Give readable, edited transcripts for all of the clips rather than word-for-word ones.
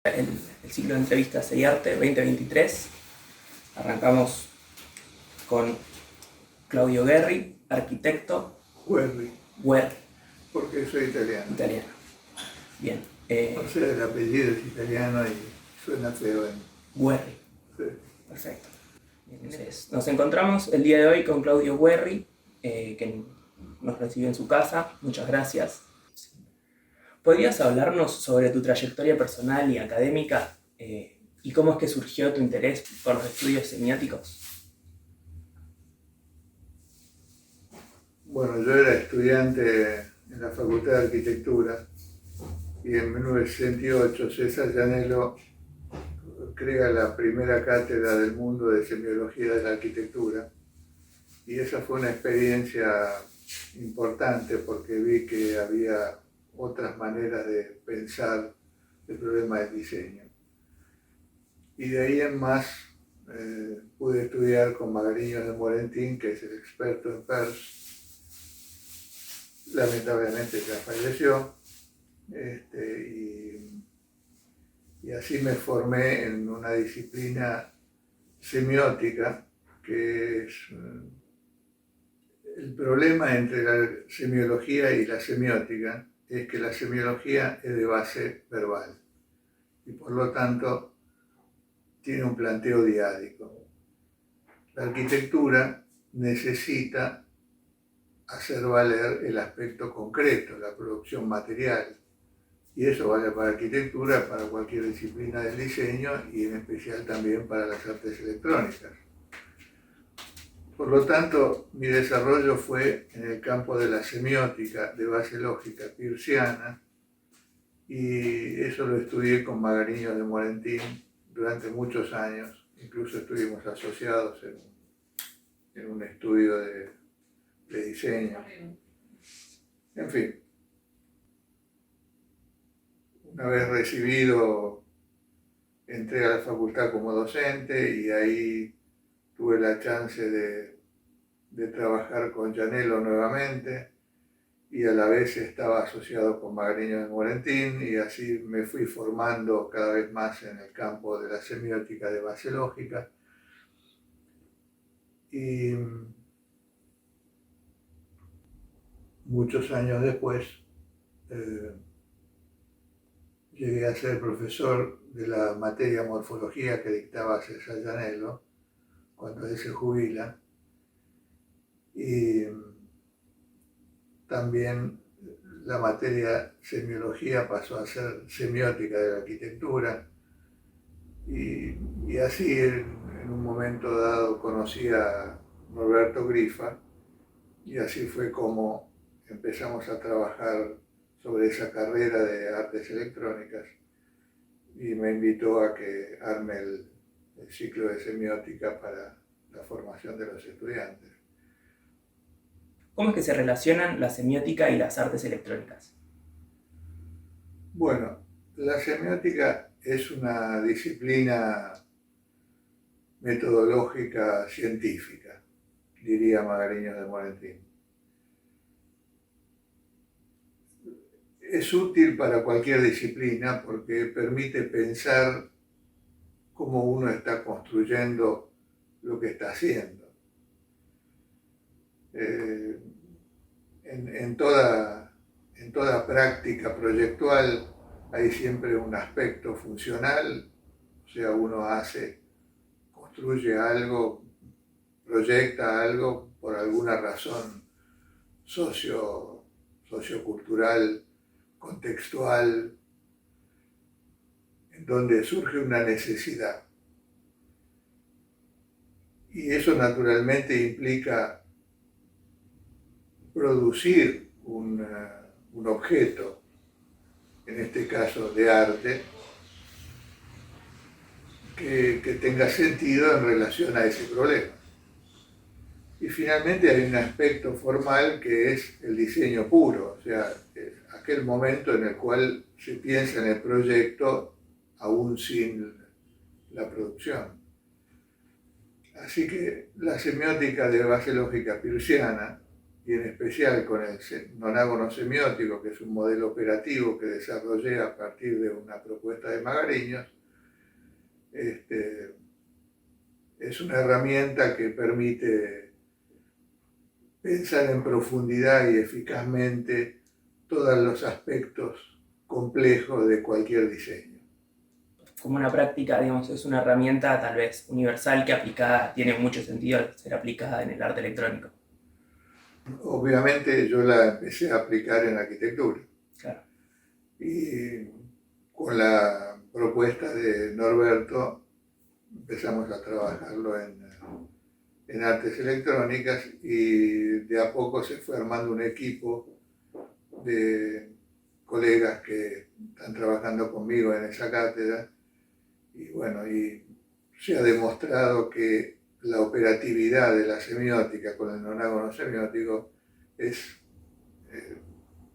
En el ciclo de entrevistas CEIARTE 2023 arrancamos con Claudio Guerri, arquitecto. Guerri. Guerri. Porque soy italiano. Italiano. Bien. O sea, el apellido es italiano y suena feo en... Guerri. Sí. Perfecto. Entonces, nos encontramos el día de hoy con Claudio Guerri, que nos recibió en su casa. Muchas gracias. ¿Podrías hablarnos sobre tu trayectoria personal y académica y cómo es que surgió tu interés por los estudios semióticos? Bueno, yo era estudiante en la Facultad de Arquitectura y en 1968 César Llanello crea la primera cátedra del mundo de semiología de la arquitectura, y esa fue una experiencia importante porque vi que había otras maneras de pensar el problema del diseño. Y de ahí en más pude estudiar con Magariño de Morentín, que es el experto en PERS. Lamentablemente ya falleció, y así me formé en una disciplina semiótica, que es el problema entre la semiología y la semiótica, es que la semiología es de base verbal y por lo tanto tiene un planteo diádico. La arquitectura necesita hacer valer el aspecto concreto, la producción material, y eso vale para arquitectura, para cualquier disciplina del diseño y en especial también para las artes electrónicas. Por lo tanto, mi desarrollo fue en el campo de la semiótica de base lógica peirciana, y eso lo estudié con Magariño de Morentín durante muchos años. Incluso estuvimos asociados en un estudio de diseño. En fin, una vez recibido, entré a la facultad como docente y ahí tuve la chance de trabajar con Llanello nuevamente, y a la vez estaba asociado con Magariño de Morentín, y así me fui formando cada vez más en el campo de la semiótica de base lógica. Y muchos años después llegué a ser profesor de la materia morfología que dictaba César Llanello cuando él se jubila, y también la materia semiología pasó a ser semiótica de la arquitectura, y así en un momento dado conocí a Norberto Griffa, y así fue como empezamos a trabajar sobre esa carrera de artes electrónicas, y me invitó a que arme el ciclo de semiótica para la formación de los estudiantes. ¿Cómo es que se relacionan la semiótica y las artes electrónicas? Bueno, la semiótica es una disciplina metodológica científica, diría Magariño de Morentín. Es útil para cualquier disciplina porque permite pensar cómo uno está construyendo lo que está haciendo. En toda práctica proyectual hay siempre un aspecto funcional, o sea, uno construye algo, proyecta algo por alguna razón sociocultural, contextual, en donde surge una necesidad. Y eso naturalmente implica producir un objeto, en este caso de arte, que tenga sentido en relación a ese problema. Y finalmente hay un aspecto formal que es el diseño puro, o sea, es aquel momento en el cual se piensa en el proyecto aún sin la producción. Así que la semiótica de base lógica peirciana y en especial con el nonágono semiótico, que es un modelo operativo que desarrollé a partir de una propuesta de Magariños, es una herramienta que permite pensar en profundidad y eficazmente todos los aspectos complejos de cualquier diseño. Como una práctica, digamos, es una herramienta tal vez universal que aplicada tiene mucho sentido al ser aplicada en el arte electrónico. Obviamente yo la empecé a aplicar en arquitectura. Claro. Y con la propuesta de Norberto empezamos a trabajarlo en artes electrónicas y de a poco se fue armando un equipo de colegas que están trabajando conmigo en esa cátedra y bueno, y se ha demostrado que la operatividad de la semiótica con el nonágono semiótico es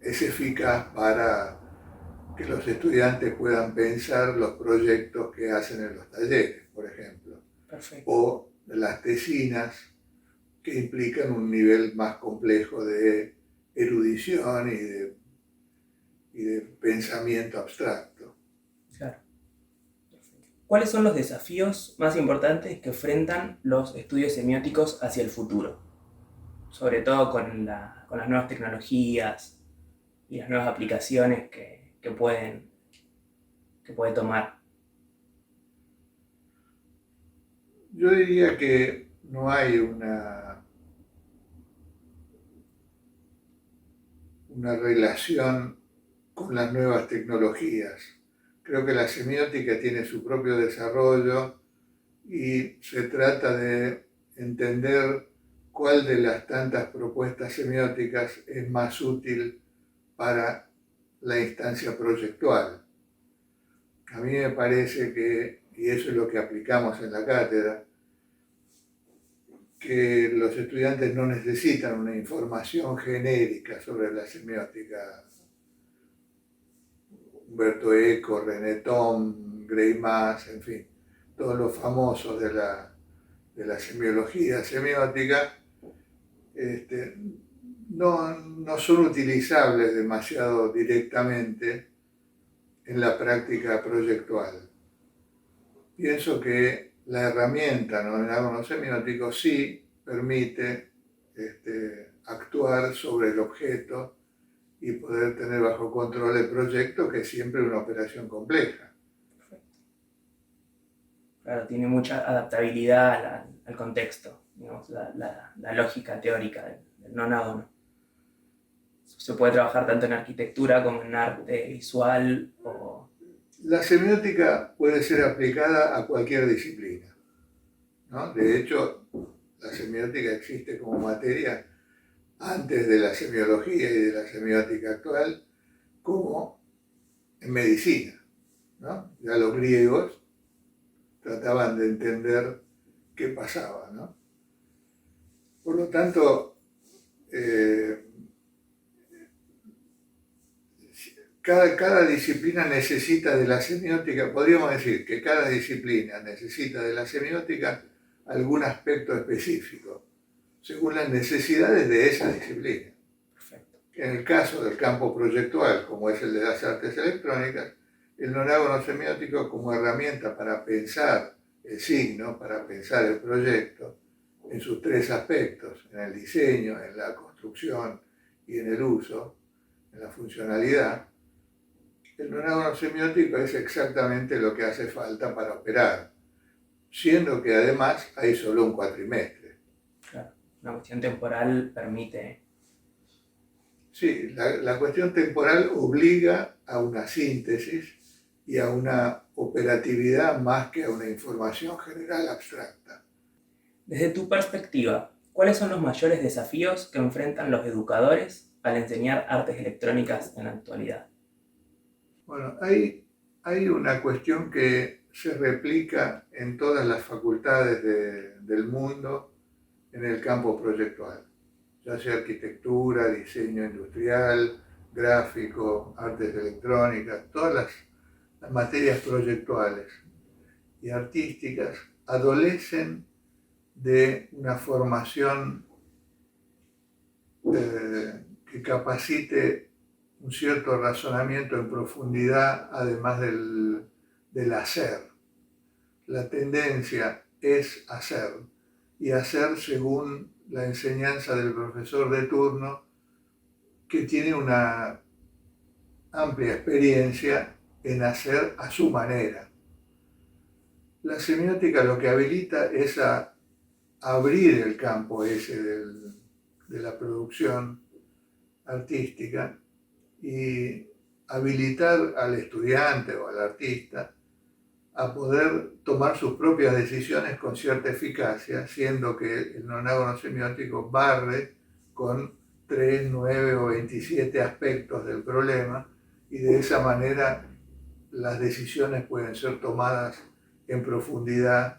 eficaz para que los estudiantes puedan pensar los proyectos que hacen en los talleres, por ejemplo. Perfecto. O las tesinas que implican un nivel más complejo de erudición y de pensamiento abstracto. Claro. ¿Cuáles son los desafíos más importantes que enfrentan los estudios semióticos hacia el futuro? Sobre todo con las nuevas tecnologías y las nuevas aplicaciones que puede tomar. Yo diría que no hay una relación con las nuevas tecnologías. Creo que la semiótica tiene su propio desarrollo y se trata de entender cuál de las tantas propuestas semióticas es más útil para la instancia proyectual. A mí me parece que, y eso es lo que aplicamos en la cátedra, que los estudiantes no necesitan una información genérica sobre la semiótica. Umberto Eco, René Thom, Gray Maas, en fin, todos los famosos de la semiología semiótica, no son utilizables demasiado directamente en la práctica proyectual. Pienso que la herramienta nonágono semiótico sí permite actuar sobre el objeto y poder tener bajo control el proyecto, que es siempre una operación compleja. Perfecto. Claro, tiene mucha adaptabilidad al contexto, digamos, la lógica teórica del nonágono. Se puede trabajar tanto en arquitectura como en arte visual o... La semiótica puede ser aplicada a cualquier disciplina, ¿no? De hecho, la semiótica existe como materia antes de la semiología y de la semiótica actual, como en medicina, ¿no? Ya los griegos trataban de entender qué pasaba, ¿no? Por lo tanto, cada disciplina necesita de la semiótica, podríamos decir que cada disciplina necesita de la semiótica algún aspecto específico, según las necesidades de esa disciplina. Perfecto. En el caso del campo proyectual, como es el de las artes electrónicas, el nonágono semiótico como herramienta para pensar el signo, para pensar el proyecto, en sus tres aspectos, en el diseño, en la construcción y en el uso, en la funcionalidad, el nonágono semiótico es exactamente lo que hace falta para operar, siendo que además hay solo un cuatrimestre. Claro, una cuestión temporal permite... Sí, la cuestión temporal obliga a una síntesis y a una operatividad más que a una información general abstracta. Desde tu perspectiva, ¿cuáles son los mayores desafíos que enfrentan los educadores al enseñar artes electrónicas en la actualidad? Bueno, hay una cuestión que se replica en todas las facultades del mundo en el campo proyectual, ya sea arquitectura, diseño industrial, gráfico, artes electrónicas, todas las materias proyectuales y artísticas adolecen de una formación que capacite un cierto razonamiento en profundidad, además del hacer. La tendencia es hacer, y hacer según la enseñanza del profesor de turno, que tiene una amplia experiencia en hacer a su manera. La semiótica lo que habilita es a abrir el campo ese de la producción artística y habilitar al estudiante o al artista a poder tomar sus propias decisiones con cierta eficacia, siendo que el nonágono semiótico barre con 3, 9 o 27 aspectos del problema, y de esa manera las decisiones pueden ser tomadas en profundidad,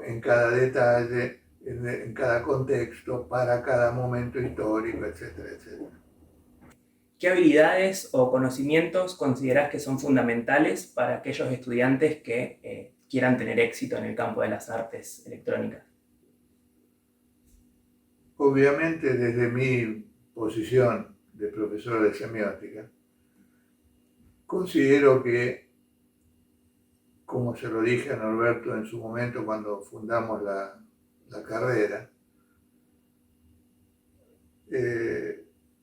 en cada detalle, en cada contexto, para cada momento histórico, etcétera, etcétera. ¿Qué habilidades o conocimientos consideras que son fundamentales para aquellos estudiantes que quieran tener éxito en el campo de las artes electrónicas? Obviamente, desde mi posición de profesor de semiótica, considero que, como se lo dije a Norberto en su momento cuando fundamos la carrera,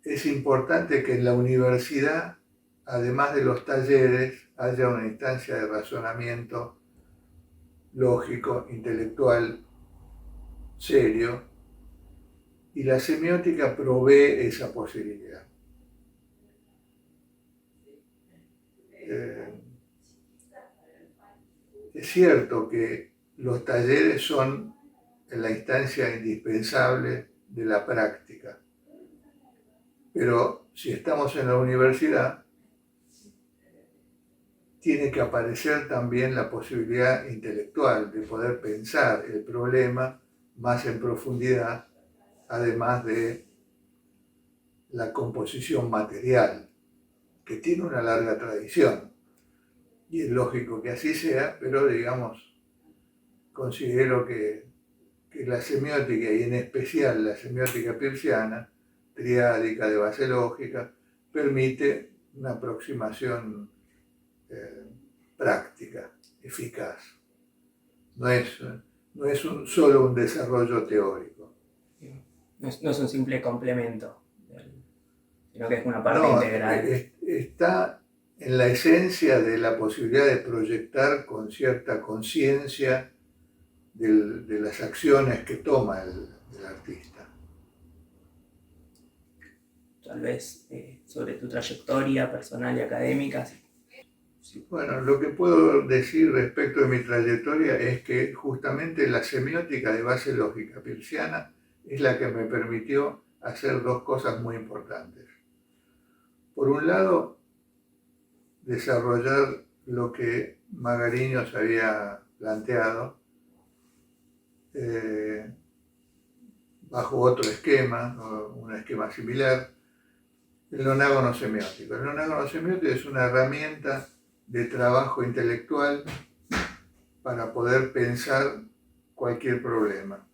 es importante que en la universidad, además de los talleres, haya una instancia de razonamiento lógico, intelectual, serio, y la semiótica provee esa posibilidad. Es cierto que los talleres son la instancia indispensable de la práctica, pero si estamos en la universidad, tiene que aparecer también la posibilidad intelectual de poder pensar el problema más en profundidad, además de la composición material, que tiene una larga tradición. Y es lógico que así sea, pero digamos, considero que la semiótica, y en especial la semiótica peirciana, triádica de base lógica, permite una aproximación práctica, eficaz. No es solo un desarrollo teórico. No es un simple complemento, sino que es una parte integral. Está en la esencia de la posibilidad de proyectar con cierta conciencia de las acciones que toma el artista. Tal vez sobre tu trayectoria personal y académica. Sí, bueno, lo que puedo decir respecto de mi trayectoria es que justamente la semiótica de base lógica peirciana es la que me permitió hacer dos cosas muy importantes. Por un lado, desarrollar lo que Magariños había planteado bajo otro esquema, un esquema similar, el nonágono semiótico. El nonágono semiótico es una herramienta de trabajo intelectual para poder pensar cualquier problema.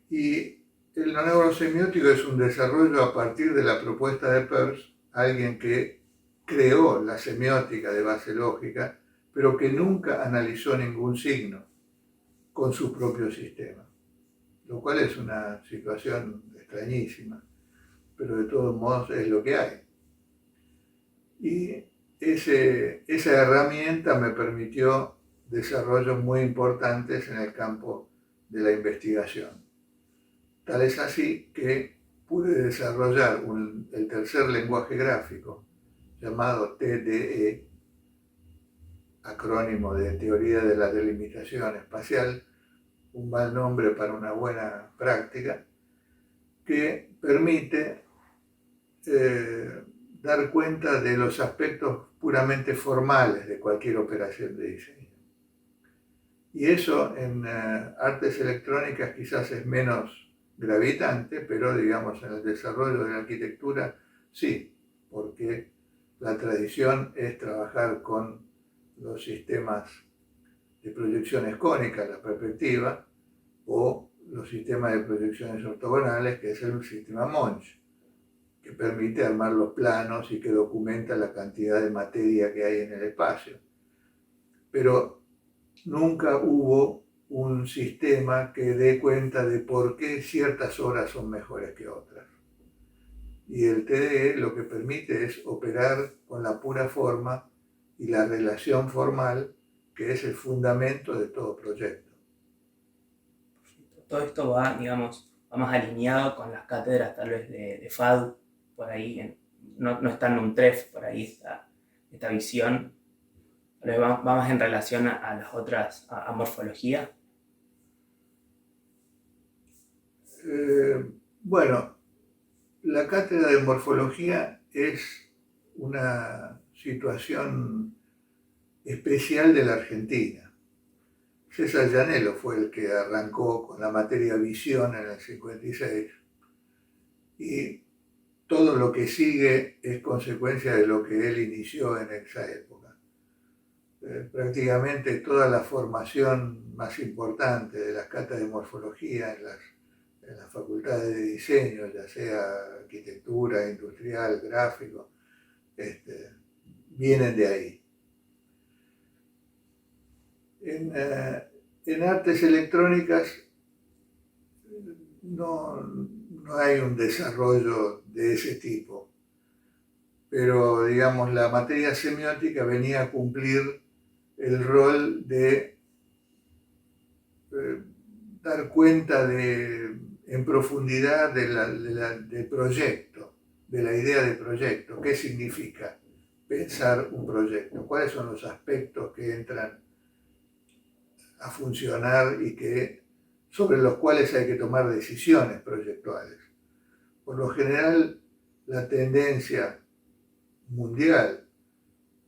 Y el nonágono semiótico es un desarrollo a partir de la propuesta de Peirce, alguien que creó la semiótica de base lógica, pero que nunca analizó ningún signo con su propio sistema, lo cual es una situación extrañísima, pero de todos modos es lo que hay. Y esa herramienta me permitió desarrollos muy importantes en el campo de la investigación. Tal es así que pude desarrollar el tercer lenguaje gráfico, llamado TDE, acrónimo de Teoría de la Delimitación Espacial, un mal nombre para una buena práctica, que permite dar cuenta de los aspectos puramente formales de cualquier operación de diseño. Y eso en artes electrónicas quizás es menos gravitante, pero digamos en el desarrollo de la arquitectura sí, porque la tradición es trabajar con los sistemas de proyecciones cónicas, la perspectiva, o los sistemas de proyecciones ortogonales, que es el sistema Monge, que permite armar los planos y que documenta la cantidad de materia que hay en el espacio. Pero nunca hubo un sistema que dé cuenta de por qué ciertas horas son mejores que otras. Y el TDE lo que permite es operar con la pura forma y la relación formal, que es el fundamento de todo proyecto. Todo esto va, digamos, va más alineado con las cátedras tal vez de FADU, por ahí, no está en un TREF, por ahí esta visión, tal vez va más en relación a las otras, a morfología. Bueno, la cátedra de morfología es una situación especial de la Argentina. César Llanello fue el que arrancó con la materia visión en el 56 y todo lo que sigue es consecuencia de lo que él inició en esa época. Prácticamente toda la formación más importante de las cátedras de morfología en las facultades de diseño, ya sea arquitectura, industrial, gráfico, vienen de ahí. En artes electrónicas no hay un desarrollo de ese tipo, pero digamos la materia semiótica venía a cumplir el rol de dar cuenta en profundidad del proyecto, de la idea de proyecto. ¿Qué significa pensar un proyecto? ¿Cuáles son los aspectos que entran a funcionar y sobre los cuales hay que tomar decisiones proyectuales? Por lo general, la tendencia mundial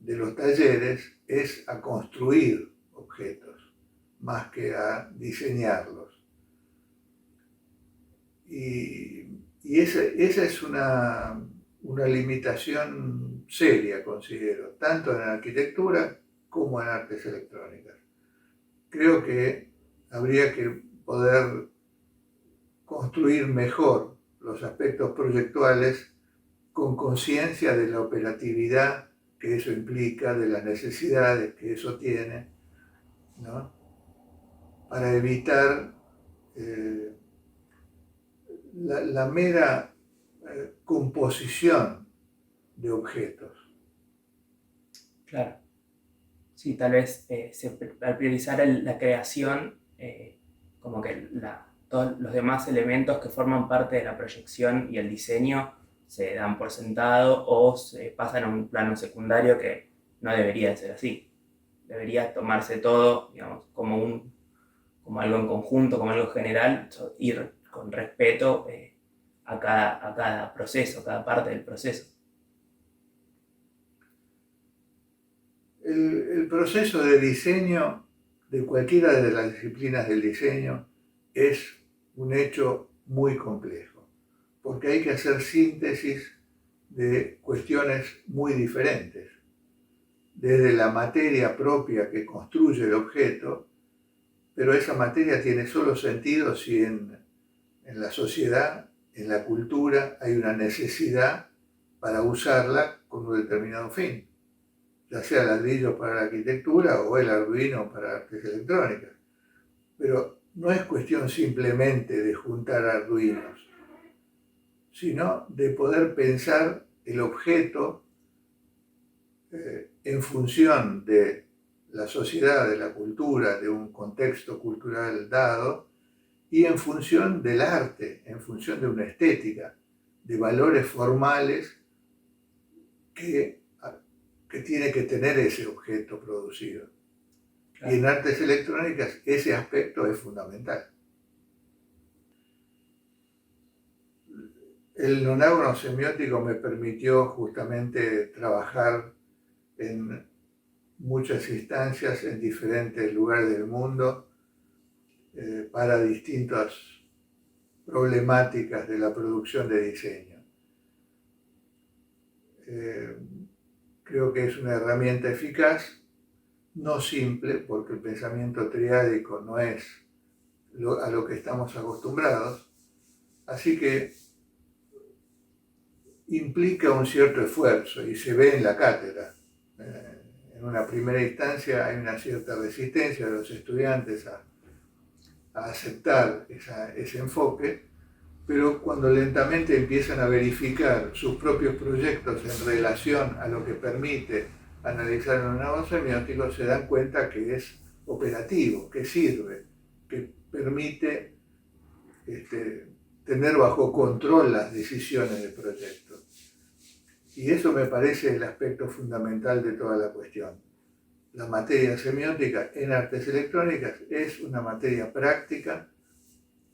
de los talleres es a construir objetos más que a diseñarlos. Y esa es una limitación seria, considero, tanto en arquitectura como en artes electrónicas. Creo que habría que poder construir mejor los aspectos proyectuales con conciencia de la operatividad que eso implica, de las necesidades que eso tiene, ¿no? Para evitar la mera composición de objetos. Claro. Sí, tal vez al priorizar la creación, como que todos los demás elementos que forman parte de la proyección y el diseño se dan por sentado o se pasan a un plano secundario que no debería de ser así. Debería tomarse todo, digamos, como algo en conjunto, como algo general, ir con respeto a cada proceso, a cada parte del proceso. El proceso de diseño de cualquiera de las disciplinas del diseño es un hecho muy complejo, porque hay que hacer síntesis de cuestiones muy diferentes, desde la materia propia que construye el objeto, pero esa materia tiene solo sentido si en la sociedad, en la cultura, hay una necesidad para usarla con un determinado fin, ya sea ladrillo para la arquitectura o el Arduino para artes electrónicas. Pero no es cuestión simplemente de juntar arduinos, sino de poder pensar el objeto en función de la sociedad, de la cultura, de un contexto cultural dado, y en función del arte, en función de una estética, de valores formales que tiene que tener ese objeto producido. Claro. Y en artes electrónicas ese aspecto es fundamental. El nonágono semiótico me permitió justamente trabajar en muchas instancias en diferentes lugares del mundo para distintas problemáticas de la producción de diseño. Creo que es una herramienta eficaz, no simple, porque el pensamiento triádico no es a lo que estamos acostumbrados. Así que implica un cierto esfuerzo y se ve en la cátedra. En una primera instancia hay una cierta resistencia de los estudiantes a aceptar ese enfoque, pero cuando lentamente empiezan a verificar sus propios proyectos en relación a lo que permite analizar en un árbol semiótico, se dan cuenta que es operativo, que sirve, que permite tener bajo control las decisiones del proyecto. Y eso me parece el aspecto fundamental de toda la cuestión. La materia semiótica en artes electrónicas es una materia práctica.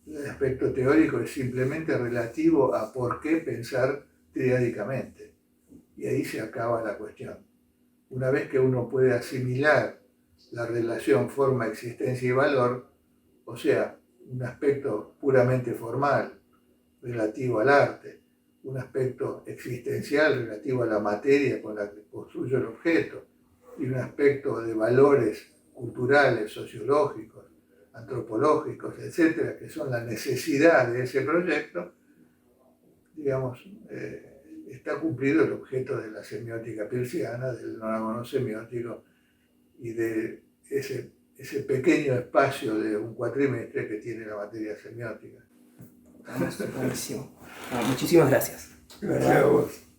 El aspecto teórico es simplemente relativo a por qué pensar triádicamente. Y ahí se acaba la cuestión. Una vez que uno puede asimilar la relación forma, existencia y valor, o sea, un aspecto puramente formal relativo al arte, un aspecto existencial relativo a la materia con la que construye el objeto, y un aspecto de valores culturales, sociológicos, antropológicos, etcétera, que son la necesidad de ese proyecto, digamos, está cumplido el objeto de la semiótica peirciana, del nonagono semiótico y de ese pequeño espacio de un cuatrimestre que tiene la materia semiótica. Buenísimo. Muchísimas gracias. Gracias a vos.